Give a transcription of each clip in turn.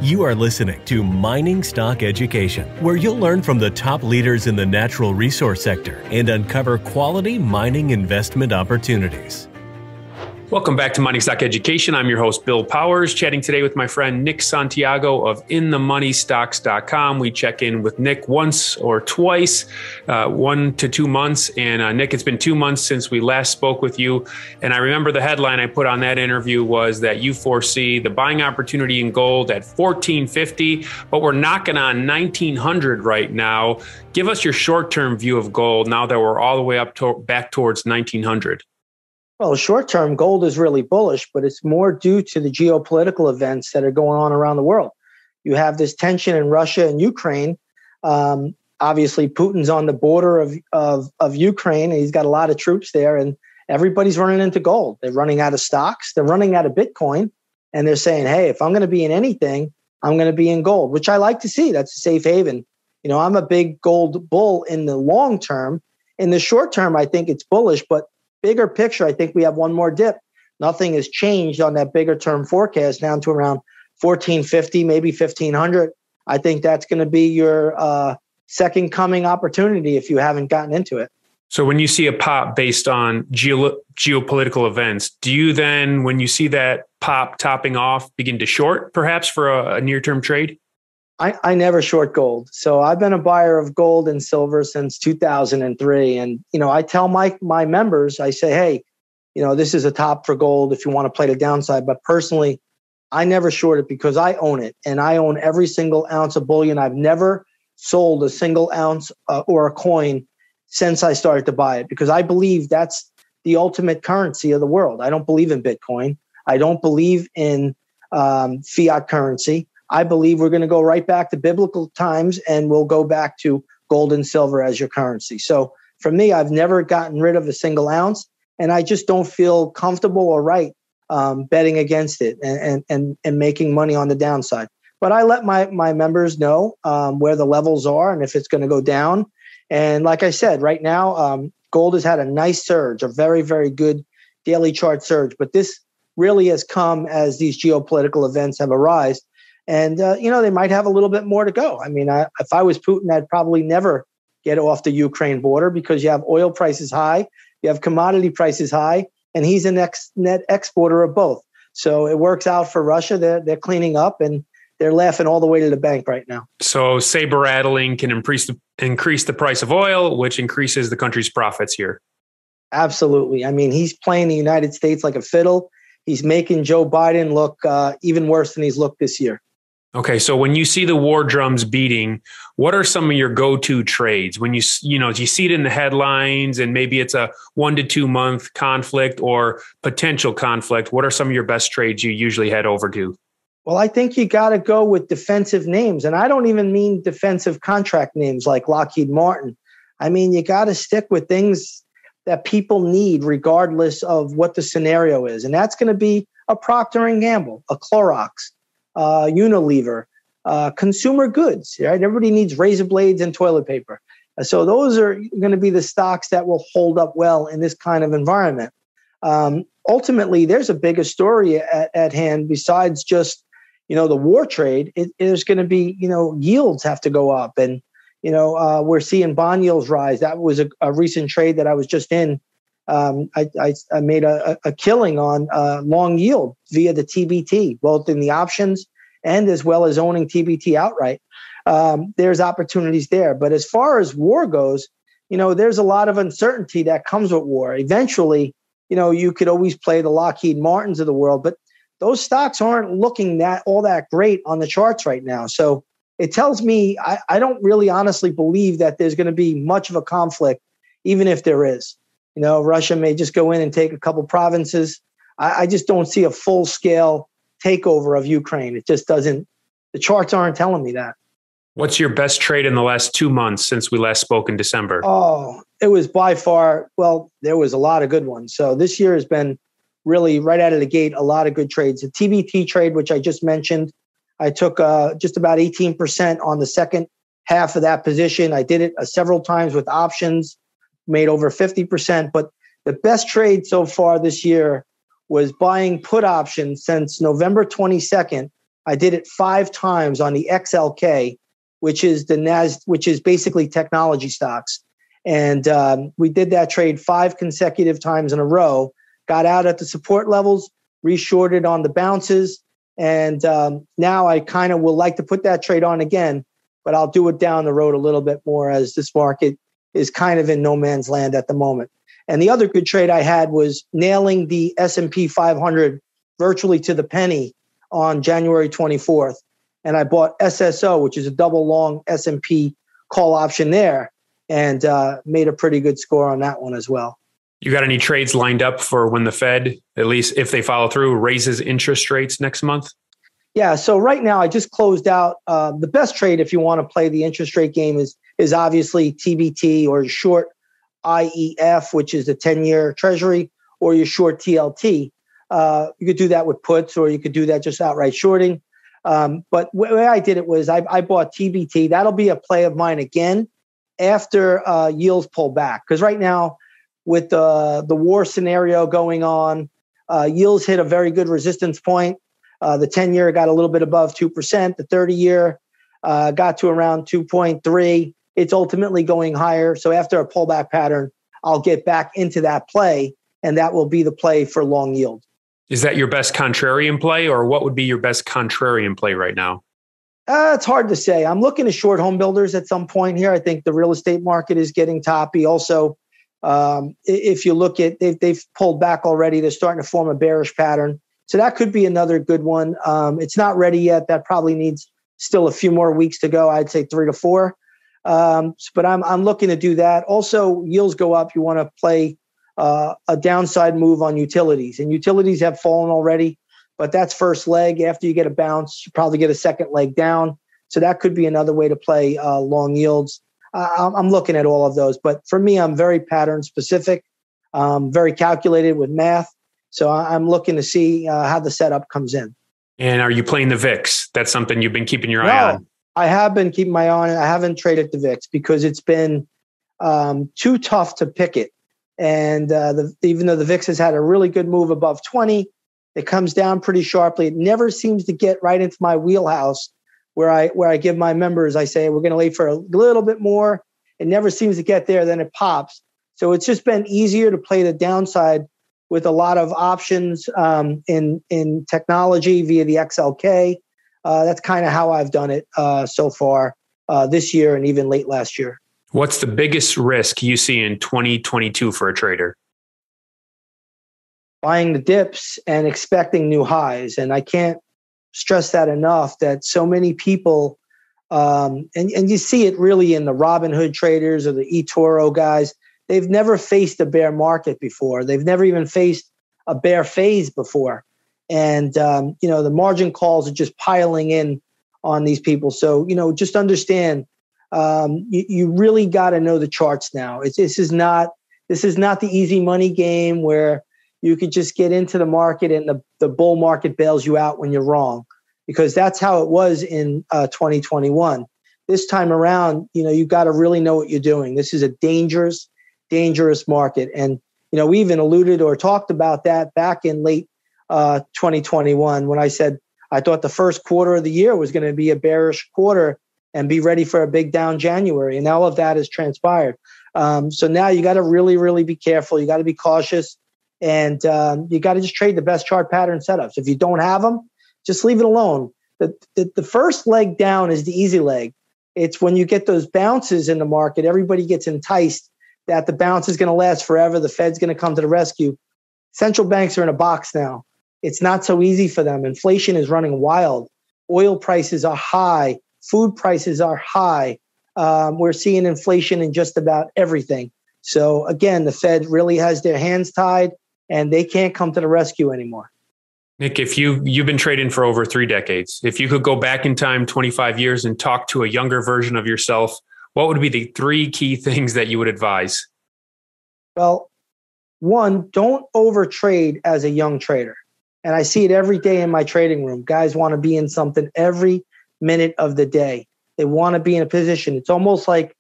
You are listening to Mining Stock Education, where you'll learn from the top leaders in the natural resource sector and uncover quality mining investment opportunities. Welcome back to Mining Stock Education. I'm your host, Bill Powers, chatting today with my friend Nick Santiago of MiningStockEducation.com. We check in with Nick once or twice, 1 to 2 months. And Nick, it's been 2 months since we last spoke with you. And I remember the headline I put on that interview was that you foresee the buying opportunity in gold at $1,450, but we're knocking on $1,900 right now. Give us your short-term view of gold now that we're all the way up back towards $1,900. Well, short-term, gold is really bullish, but it's more due to the geopolitical events that are going on around the world. You have this tension in Russia and Ukraine. Obviously, Putin's on the border of Ukraine, and he's got a lot of troops there, and everybody's running into gold. They're running out of stocks. They're running out of Bitcoin, and they're saying, hey, if I'm going to be in anything, I'm going to be in gold, which I like to see. That's a safe haven. You know, I'm a big gold bull in the long term. In the short term, I think it's bullish, but bigger picture, I think we have one more dip. Nothing has changed on that bigger term forecast down to around 1450, maybe 1500. I think that's going to be your second coming opportunity if you haven't gotten into it. So when you see a pop based on geopolitical events, do you then, when you see that pop topping off, begin to short perhaps for a near-term trade? I never short gold. So I've been a buyer of gold and silver since 2003. And, you know, I tell my members, I say, hey, you know, this is a top for gold if you want to play the downside. But personally, I never short it because I own it. And I own every single ounce of bullion. I've never sold a single ounce or a coin since I started to buy it, because I believe that's the ultimate currency of the world. I don't believe in Bitcoin. I don't believe in fiat currency. I believe we're going to go right back to biblical times, and we'll go back to gold and silver as your currency. So for me, I've never gotten rid of a single ounce, and I just don't feel comfortable or right betting against it and making money on the downside. But I let my members know where the levels are and if it's going to go down. And like I said, right now, gold has had a nice surge, a very, very good daily chart surge. But this really has come as these geopolitical events have arisen. And, you know, they might have a little bit more to go. I mean, if I was Putin, I'd probably never get off the Ukraine border, because you have oil prices high, you have commodity prices high, and he's a net exporter of both. So it works out for Russia. They're cleaning up, and they're laughing all the way to the bank right now. So saber rattling can increase the price of oil, which increases the country's profits here. Absolutely. I mean, he's playing the United States like a fiddle. He's making Joe Biden look even worse than he's looked this year. Okay, so when you see the war drums beating, what are some of your go-to trades? When you see it in the headlines and maybe it's a 1 to 2 month conflict or potential conflict, what are some of your best trades you usually head over to? Well, I think you got to go with defensive names. And I don't even mean defensive contract names like Lockheed Martin. I mean, you got to stick with things that people need regardless of what the scenario is. And that's going to be a Procter & Gamble, a Clorox, Unilever, consumer goods, right? Everybody needs razor blades and toilet paper. So those are going to be the stocks that will hold up well in this kind of environment. Ultimately, there's a bigger story at hand besides just, you know, the war trade. There's going to be, you know, yields have to go up, and, you know, we're seeing bond yields rise. That was a recent trade that I was just in. I made a killing on long yield via the TBT, both in the options and as well as owning TBT outright. There's opportunities there. But as far as war goes, you know, there's a lot of uncertainty that comes with war. Eventually, you know, you could always play the Lockheed Martins of the world, but those stocks aren't looking all that great on the charts right now. So it tells me I don't really honestly believe that there's going to be much of a conflict, even if there is. You know, Russia may just go in and take a couple provinces. I just don't see a full-scale takeover of Ukraine. It just doesn't. The charts aren't telling me that. What's your best trade in the last 2 months since we last spoke in December? Oh, it was by far, well, there was a lot of good ones. So this year has been really right out of the gate, a lot of good trades. The TBT trade, which I just mentioned, I took just about 18% on the second half of that position. I did it several times with options, made over 50%. But the best trade so far this year was buying put options since November 22nd I did it 5 times on the XLK, which is which is basically technology stocks. And we did that trade 5 consecutive times in a row, got out at the support levels, reshorted on the bounces. And now I kind of will like to put that trade on again, but I'll do it down the road a little bit more as this market is kind of in no man's land at the moment. And the other good trade I had was nailing the S&P 500 virtually to the penny on January 24th. And I bought SSO, which is a double long S&P call option there, and made a pretty good score on that one as well. You got any trades lined up for when the Fed, at least if they follow through, raises interest rates next month? Yeah, so right now I just closed out. The best trade if you want to play the interest rate game is obviously TBT or short IEF, which is the 10-year treasury, or your short TLT. You could do that with puts, or you could do that just outright shorting. But the way I did it was I bought TBT. That'll be a play of mine again after yields pull back. Because right now, with the war scenario going on, yields hit a very good resistance point. The 10-year got a little bit above 2%. The 30-year got to around 2.3. It's ultimately going higher. So after a pullback pattern, I'll get back into that play, and that will be the play for long yield. Is that your best contrarian play, or what would be your best contrarian play right now? It's hard to say. I'm looking to short home builders at some point here. I think the real estate market is getting toppy. Also, if you look at, they've pulled back already. They're starting to form a bearish pattern. So that could be another good one. It's not ready yet. That probably needs still a few more weeks to go. I'd say 3 to 4. But I'm looking to do that. Also, yields go up. You want to play a downside move on utilities. And utilities have fallen already, but that's first leg. After you get a bounce, you probably get a second leg down. So that could be another way to play long yields. I'm looking at all of those. But for me, I'm very pattern specific, very calculated with math. So I'm looking to see how the setup comes in. And are you playing the VIX? That's something you've been keeping your eye on. I have been keeping my eye on it. I haven't traded the VIX because it's been too tough to pick it. And even though the VIX has had a really good move above 20, it comes down pretty sharply. It never seems to get right into my wheelhouse where I give my members, I say, we're going to wait for a little bit more. It never seems to get there. Then it pops. So it's just been easier to play the downside with a lot of options in technology via the XLK. That's kind of how I've done it so far this year and even late last year. What's the biggest risk you see in 2022 for a trader? Buying the dips and expecting new highs. And I can't stress that enough, that so many people, and you see it really in the Robinhood traders or the eToro guys, they've never faced a bear market before. They've never even faced a bear phase before. And, the margin calls are just piling in on these people. So, just understand, you really got to know the charts now. This is not the easy money game where you could just get into the market and the bull market bails you out when you're wrong, because that's how it was in 2021. This time around, you got to really know what you're doing. This is a dangerous market. And, we even alluded or talked about that back in late 2021 when I said I thought the first quarter of the year was going to be a bearish quarter and be ready for a big down January. And all of that has transpired. So now you got to really, really be careful. You got to be cautious. And you got to just trade the best chart pattern setups. If you don't have them, just leave it alone. The first leg down is the easy leg. It's when you get those bounces in the market, everybody gets enticed that the bounce is going to last forever. The Fed's going to come to the rescue. Central banks are in a box now. It's not so easy for them. Inflation is running wild. Oil prices are high. Food prices are high. We're seeing inflation in just about everything. So again, the Fed really has their hands tied and they can't come to the rescue anymore. Nick, if you've been trading for over 3 decades, if you could go back in time 25 years and talk to a younger version of yourself, what would be the 3 key things that you would advise? Well, one, don't overtrade as a young trader. And I see it every day in my trading room. Guys want to be in something every minute of the day. They want to be in a position. It's almost like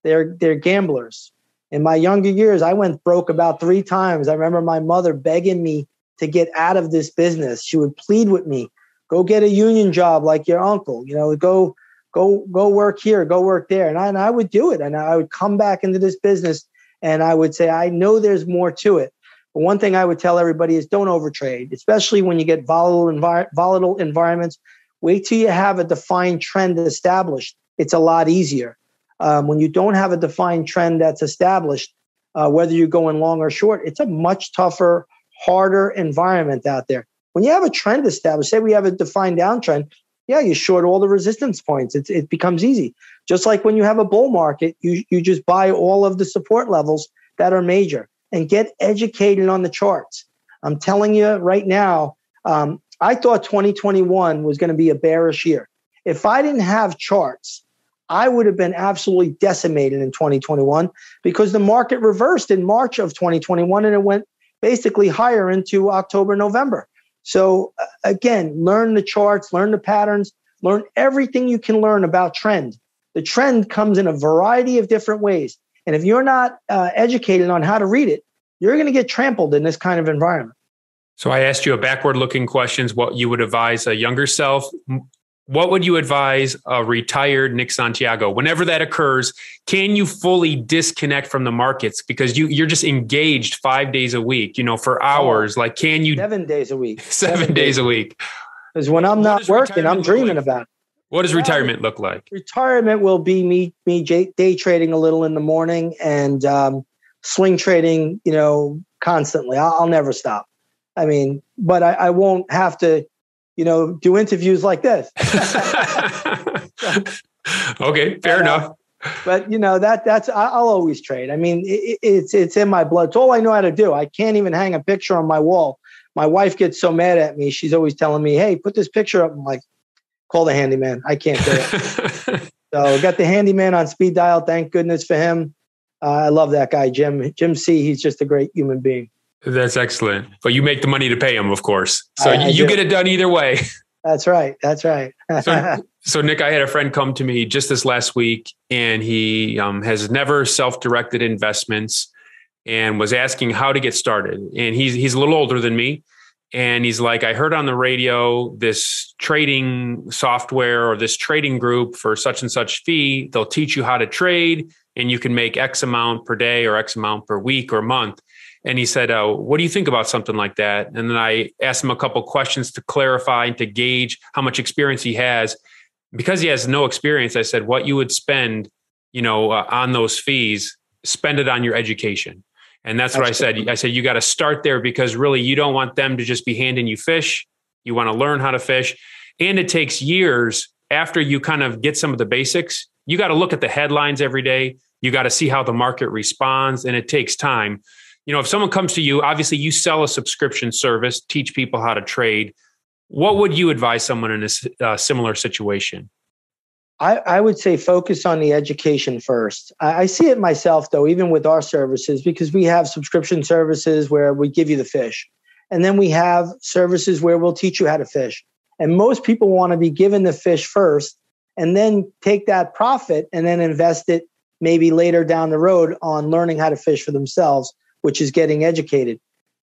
they're gamblers. In my younger years, I went broke about 3 times. I remember my mother begging me to get out of this business. She would plead with me, Go get a union job like your uncle. Go work here, go work there. And I would do it. And I would come back into this business and I would say, I know there's more to it. But one thing I would tell everybody is don't overtrade, especially when you get volatile environments. Wait till you have a defined trend established. It's a lot easier. When you don't have a defined trend that's established, whether you're going long or short, it's a much tougher, harder environment out there. When you have a trend established, say we have a defined downtrend, yeah, you short all the resistance points. It becomes easy. Just like when you have a bull market, you just buy all of the support levels that are major and get educated on the charts. I'm telling you right now, I thought 2021 was going to be a bearish year. If I didn't have charts, I would have been absolutely decimated in 2021 because the market reversed in March of 2021 and it went basically higher into October, November. So again, learn the charts, learn the patterns, learn everything you can learn about trend. The trend comes in a variety of different ways. And if you're not educated on how to read it, you're going to get trampled in this kind of environment. So I asked you a backward-looking questions, what you would advise a younger self. What would you advise a retired Nick Santiago? Whenever that occurs, can you fully disconnect from the markets? Because you're just engaged 5 days a week, for hours. Like, can you? 7 days a week. 7 days a week. Because when I'm not working, I'm dreaming about it. What does retirement look like? Retirement will be me day trading a little in the morning and swing trading, constantly. I'll never stop. I mean, but I won't have to, do interviews like this. Okay, fair enough. But that's I'll always trade. I mean, it's in my blood. It's all I know how to do. I can't even hang a picture on my wall. My wife gets so mad at me. She's always telling me, "Hey, put this picture up." I'm like, "Call the handyman. I can't do it." So got the handyman on speed dial. Thank goodness for him. I love that guy, Jim C. He's just a great human being. That's excellent. But you make the money to pay him, of course. So you get it done either way. That's right. So Nick, I had a friend come to me just this last week, and he has never self-directed investments and was asking how to get started. And he's a little older than me. And he's like, I heard on the radio this trading software or this trading group for such and such fee. They'll teach you how to trade and you can make X amount per day or X amount per week or month. And he said, what do you think about something like that? And then I asked him a couple of questions to clarify and to gauge how much experience he has. Because he has no experience, I said, what you would spend, on those fees, spend it on your education. And that's what I said. I said, you got to start there because really you don't want them to just be handing you fish. You want to learn how to fish. And it takes years after you kind of get some of the basics. You got to look at the headlines every day. You got to see how the market responds, and it takes time. If someone comes to you, obviously you sell a subscription service, teach people how to trade. What would you advise someone in a similar situation? I would say focus on the education first. I see it myself, though, even with our services, because we have subscription services where we give you the fish. And then we have services where we'll teach you how to fish. And most people want to be given the fish first and then take that profit and then invest it maybe later down the road on learning how to fish for themselves, which is getting educated.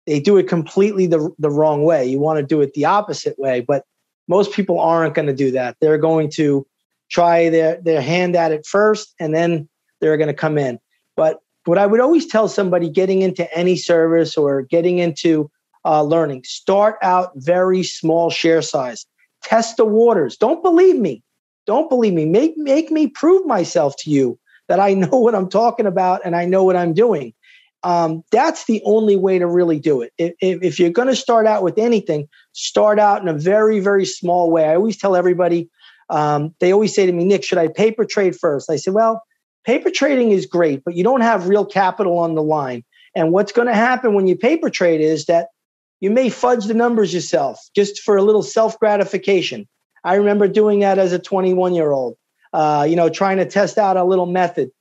They do it completely the wrong way. You want to do it the opposite way, but most people aren't going to do that. They're going to try their hand at it first, and then they're going to come in. But what I would always tell somebody getting into any service or getting into learning, start out very small share size. Test the waters. Don't believe me. Make me prove myself to you that I know what I'm talking about and I know what I'm doing. That's the only way to really do it. If you're going to start out with anything, start out in a very, very small way. I always tell everybody, they always say to me, Nick, should I paper trade first? I said, well, paper trading is great, but you don't have real capital on the line. And what's going to happen when you paper trade is that you may fudge the numbers yourself just for a little self-gratification. I remember doing that as a 21-year-old, trying to test out a little method.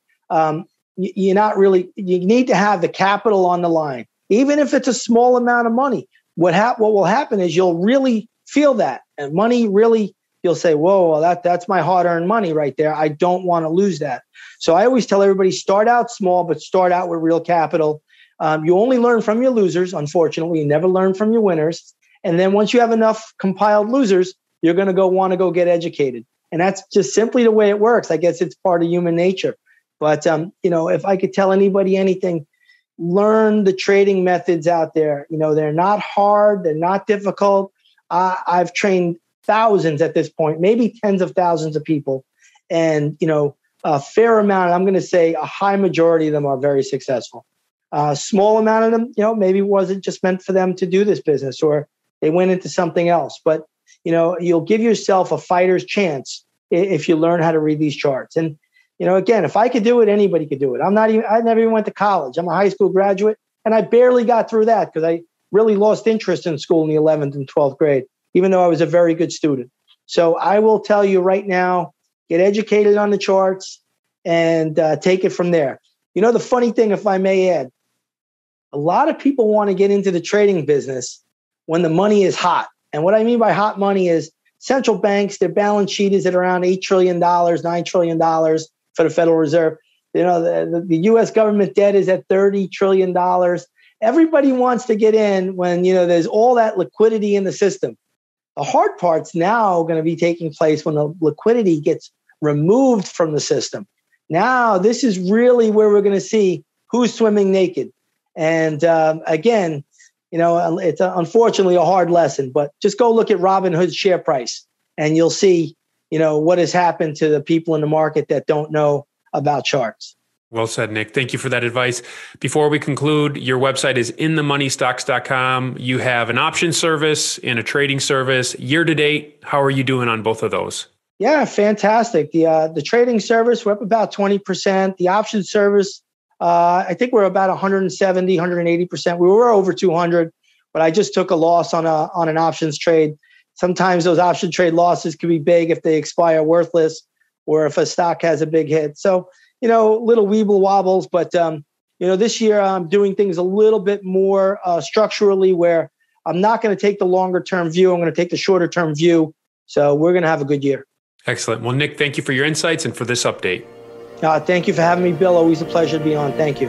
You need to have the capital on the line, even if it's a small amount of money. What will happen is you'll really feel that, and money really, you'll say, whoa, well, that's my hard-earned money right there. I don't want to lose that. So I always tell everybody, start out small, but start out with real capital. You only learn from your losers. Unfortunately, you never learn from your winners. And then once you have enough compiled losers, you're going to want to go get educated. And that's just simply the way it works. I guess it's part of human nature. But, if I could tell anybody anything, learn the trading methods out there. They're not hard. They're not difficult. I've trained thousands at this point, maybe tens of thousands of people. And, a fair amount, I'm going to say a high majority of them are very successful. A small amount of them, maybe wasn't just meant for them to do this business, or they went into something else. But, you'll give yourself a fighter's chance if you learn how to read these charts. And, again, if I could do it, anybody could do it. I never even went to college. I'm a high school graduate, and I barely got through that because I really lost interest in school in the 11th and 12th grade, even though I was a very good student. So I will tell you right now, get educated on the charts and take it from there. The funny thing, if I may add, a lot of people want to get into the trading business when the money is hot. And what I mean by hot money is central banks, their balance sheet is at around $8 trillion, $9 trillion for the Federal Reserve. The U.S. government debt is at $30 trillion. Everybody wants to get in when, there's all that liquidity in the system. The hard part's now going to be taking place when the liquidity gets removed from the system. Now, this is really where we're going to see who's swimming naked. And again, it's unfortunately a hard lesson, but just go look at Robinhood's share price and you'll see, what has happened to the people in the market that don't know about charts. Well said, Nick. Thank you for that advice. Before we conclude, your website is inthemoneystocks.com. You have an option service and a trading service. Year to date, how are you doing on both of those? Yeah, fantastic. The trading service, we're up about 20%. The option service, I think we're about 170, 180%. We were over 200, but I just took a loss on an options trade. Sometimes those option trade losses can be big if they expire worthless or if a stock has a big hit. So, little weeble wobbles, but, this year I'm doing things a little bit more structurally where I'm not going to take the longer term view. I'm going to take the shorter term view. So we're going to have a good year. Excellent. Well, Nick, thank you for your insights and for this update. Thank you for having me, Bill. Always a pleasure to be on. Thank you.